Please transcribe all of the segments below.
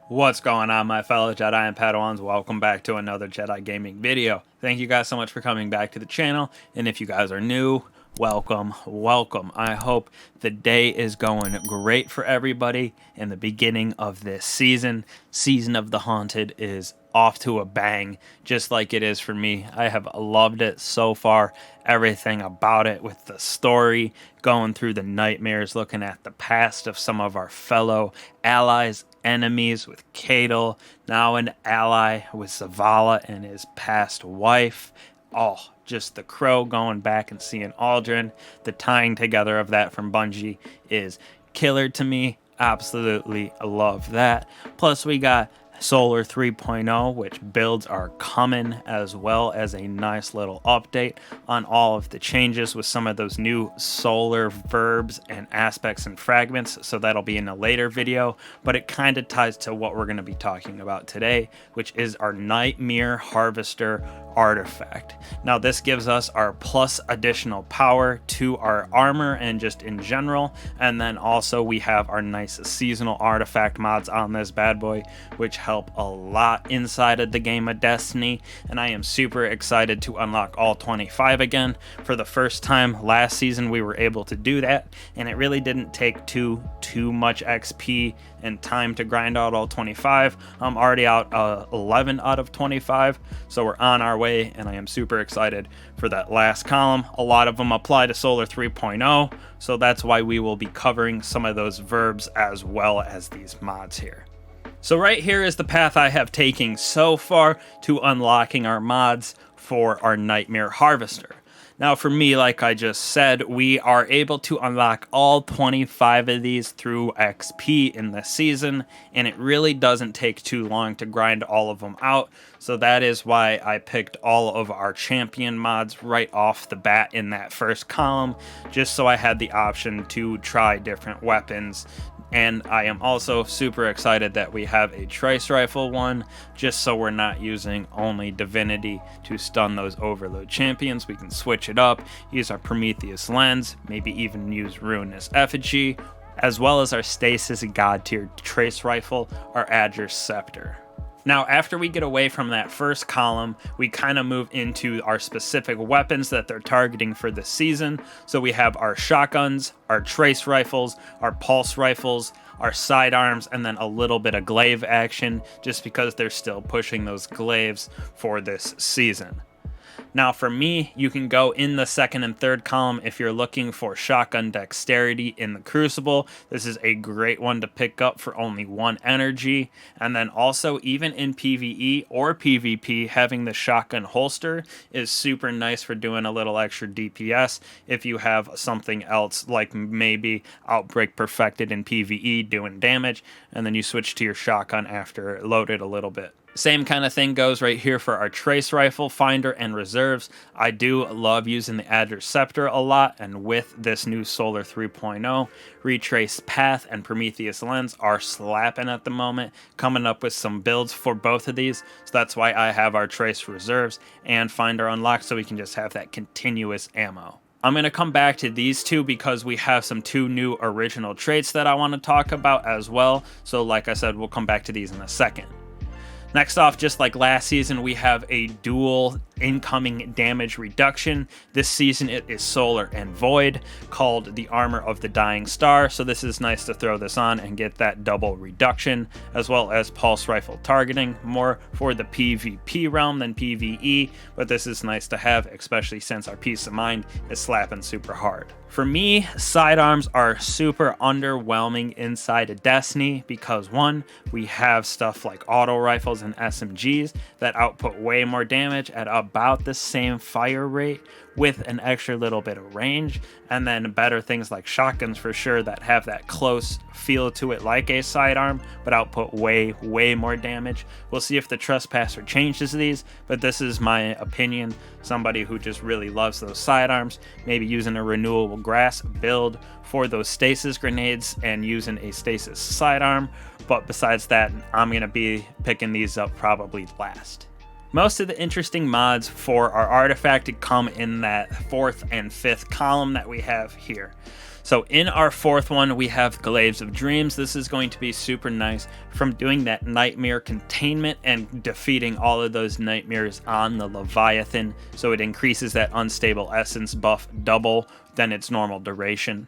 What's going on, my fellow Jedi and Padawans? Welcome back to another Jedi gaming video. Thank you guys so much for coming back to the channel, and if you guys are new, welcome. I hope the day is going great for everybody in the beginning of this season. Season of the Haunted is off to a bang, just like it is for me. I have loved it so far. Everything about it, with the story, going through the nightmares, looking at the past of some of our fellow allies, enemies, with Cadel, now an ally with Zavala and his past wife. Oh, just the Crow going back and seeing Aldrin. The tying together of that from Bungie is killer to me. Absolutely love that. Plus, we got Solar 3.0, which builds are coming, as well as a nice little update on all of the changes with some of those new solar verbs and aspects and fragments. So that'll be in a later video, but it kind of ties to what we're going to be talking about today, which is our Nightmare Harvester artifact. Now this gives us our plus additional power to our armor and just in general, and then also we have our nice seasonal artifact mods on this bad boy, which help a lot inside of the game of Destiny, and I am super excited to unlock all 25 again. For the first time last season we were able to do that, and it really didn't take too much XP and time to grind out all 25. I'm already out 11 out of 25, so we're on our way, and I am super excited for that last column. A lot of them apply to Solar 3.0, so that's why we will be covering some of those verbs as well as these mods here. So right here is the path I have taken so far to unlocking our mods for our Nightmare Harvester. Now for me, like I just said, we are able to unlock all 25 of these through XP in this season, and it really doesn't take too long to grind all of them out. So that is why I picked all of our champion mods right off the bat in that first column, just so I had the option to try different weapons. And I am also super excited that we have a trace rifle one, just so we're not using only divinity to stun those overload champions. We can switch it up, use our Prometheus lens, maybe even use ruinous effigy, as well as our stasis god tier trace rifle, our Adger scepter. Now, after we get away from that first column, we kind of move into our specific weapons that they're targeting for this season. So we have our shotguns, our trace rifles, our pulse rifles, our sidearms, and then a little bit of glaive action, just because they're still pushing those glaives for this season. Now for me, you can go in the second and third column if you're looking for shotgun dexterity in the Crucible. This is a great one to pick up for only 1 energy. And then also, even in PvE or PvP, having the shotgun holster is super nice for doing a little extra DPS if you have something else, like maybe Outbreak Perfected in PvE doing damage, and then you switch to your shotgun after loaded a little bit. Same kind of thing goes right here for our trace rifle, finder, and reserves. I do love using the Adger scepter a lot, and with this new Solar 3.0, retrace path and Prometheus lens are slapping at the moment, coming up with some builds for both of these. So that's why I have our trace reserves and finder unlocked, so we can just have that continuous ammo. I'm going to come back to these two because we have some 2 new original traits that I want to talk about as well. So like I said, we'll come back to these in a second. Next off, just like last season, we have a dual incoming damage reduction. This season it is Solar and Void, called the Armor of the Dying Star, so this is nice to throw this on and get that double reduction, as well as pulse rifle targeting, more for the PvP realm than PvE, but this is nice to have, especially since our peace of mind is slapping super hard. For me, sidearms are super underwhelming inside of Destiny because, one, we have stuff like auto rifles and SMGs that output way more damage at about the same fire rate with an extra little bit of range, and then better things like shotguns for sure that have that close feel to it like a sidearm but output way more damage. We'll see if the Trespasser changes these, but this is my opinion. Somebody who just really loves those sidearms, maybe using a renewable grass build for those stasis grenades and using a stasis sidearm, but besides that, I'm going to be picking these up probably last. Most of the interesting mods for our artifact come in that 4th and 5th column that we have here. So in our 4th one, we have Glaives of Dreams. This is going to be super nice from doing that nightmare containment and defeating all of those nightmares on the Leviathan. So it increases that unstable essence buff double than its normal duration.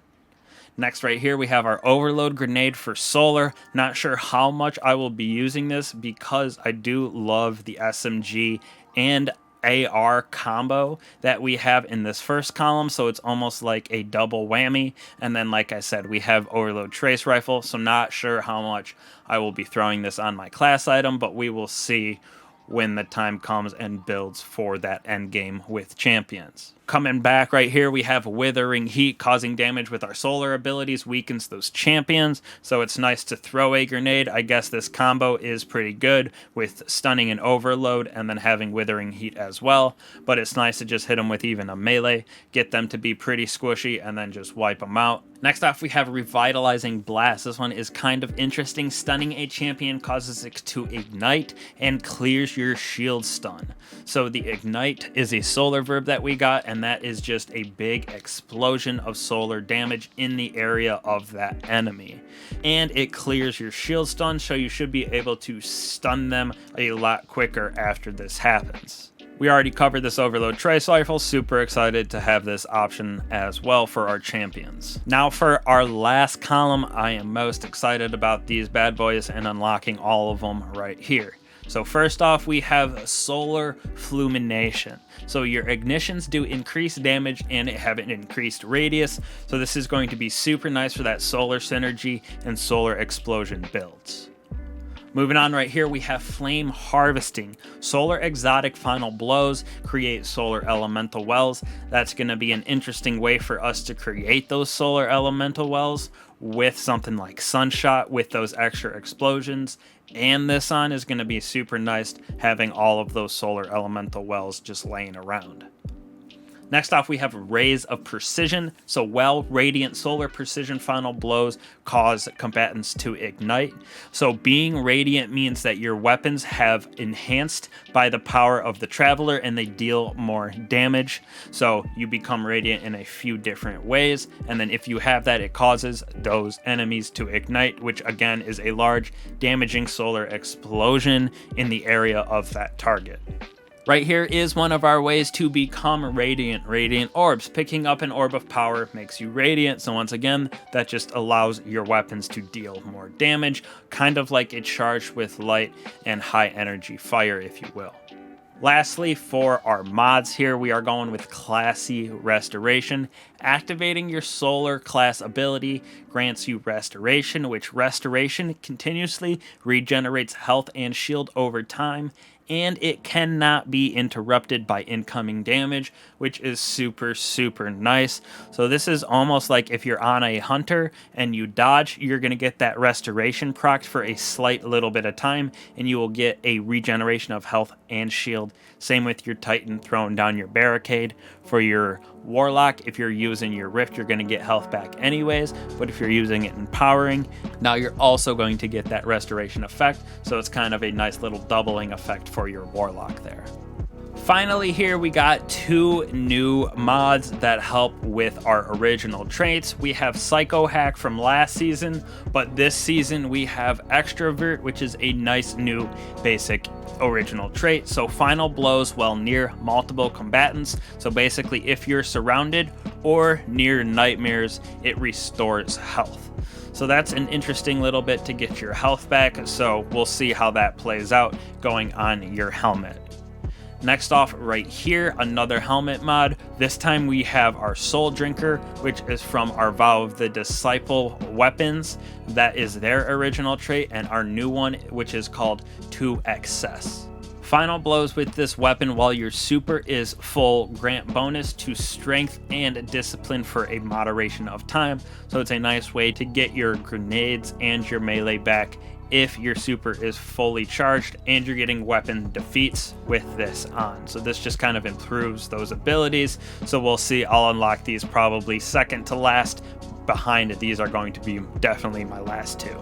Next right here we have our Overload Grenade for Solar. Not sure how much I will be using this because I do love the SMG and AR combo that we have in this first column, so it's almost like a double whammy. And then like I said, we have Overload Trace Rifle, so not sure how much I will be throwing this on my class item, but we will see when the time comes and builds for that end game with champions. Coming back right here, we have Withering Heat. Causing damage with our solar abilities weakens those champions, so it's nice to throw a grenade. I guess this combo is pretty good with stunning and overload and then having Withering Heat as well, but it's nice to just hit them with even a melee, get them to be pretty squishy, and then just wipe them out. Next off, we have Revitalizing Blast. This one is kind of interesting. Stunning a champion causes it to ignite and clears your shield stun. So the ignite is a solar verb that we got, and that is just a big explosion of solar damage in the area of that enemy. And it clears your shield stun, so you should be able to stun them a lot quicker after this happens. We already covered this Overload Trace Rifle, super excited to have this option as well for our champions. Now for our last column, I am most excited about these bad boys and unlocking all of them right here. So first off, we have Solar Fulmination. So your ignitions do increased damage and have an increased radius. So this is going to be super nice for that solar synergy and solar explosion builds. Moving on right here, we have Flame Harvesting. Solar Exotic Final Blows create solar elemental wells. That's going to be an interesting way for us to create those solar elemental wells with something like Sunshot with those extra explosions. And this on is going to be super nice having all of those solar elemental wells just laying around. Next off, we have Rays of Precision. So while Radiant Solar Precision Final Blows cause combatants to ignite. So being Radiant means that your weapons have enhanced by the power of the Traveler and they deal more damage. So you become Radiant in a few different ways. And then if you have that, it causes those enemies to ignite, which again is a large damaging solar explosion in the area of that target. Right here is one of our ways to become Radiant. Radiant Orbs. Picking up an Orb of Power makes you Radiant, so once again, that just allows your weapons to deal more damage, kind of like it's charged with light and high energy fire, if you will. Lastly, for our mods here, we are going with Classy Restoration. Activating your Solar class ability grants you Restoration, which Restoration continuously regenerates health and shield over time, and it cannot be interrupted by incoming damage, which is super, super nice. So this is almost like if you're on a hunter and you dodge, you're going to get that restoration proc for a slight little bit of time, and you will get a regeneration of health and shield. Same with your Titan throwing down your barricade. For your Warlock, if you're using your Rift, you're going to get health back anyways, but if you're using it in Powering, now you're also going to get that restoration effect, so it's kind of a nice little doubling effect for your Warlock there. Finally here we got two new mods that help with our original traits. We have Psycho Hack from last season, but this season we have Extrovert, which is a nice new basic original trait. So Final Blows while near multiple combatants. So basically if you're surrounded or near nightmares, it restores health. So that's an interesting little bit to get your health back. So we'll see how that plays out going on your helmet. Next off right here, another helmet mod. This time we have our Soul Drinker, which is from our Vow of the Disciple weapons. That is their original trait, and our new one, which is called To Excess. Final Blows with this weapon while your super is full grant bonus to strength and discipline for a moderation of time. So it's a nice way to get your grenades and your melee back if your super is fully charged and you're getting weapon defeats with this on. So this just kind of improves those abilities. So we'll see, I'll unlock these probably second to last. Behind it, these are going to be definitely my last two.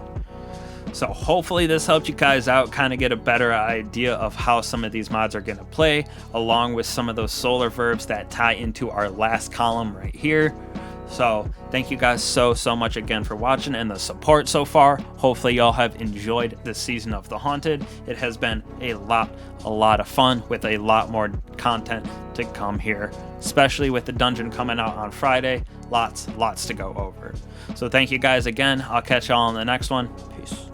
So hopefully this helped you guys out, kind of get a better idea of how some of these mods are going to play, along with some of those solar verbs that tie into our last column right here. So thank you guys so much again for watching and the support so far. Hopefully y'all have enjoyed this season of The Haunted. It has been a lot of fun, with a lot more content to come here, especially with the dungeon coming out on Friday. Lots to go over. So thank you guys again. I'll catch y'all on the next one. Peace.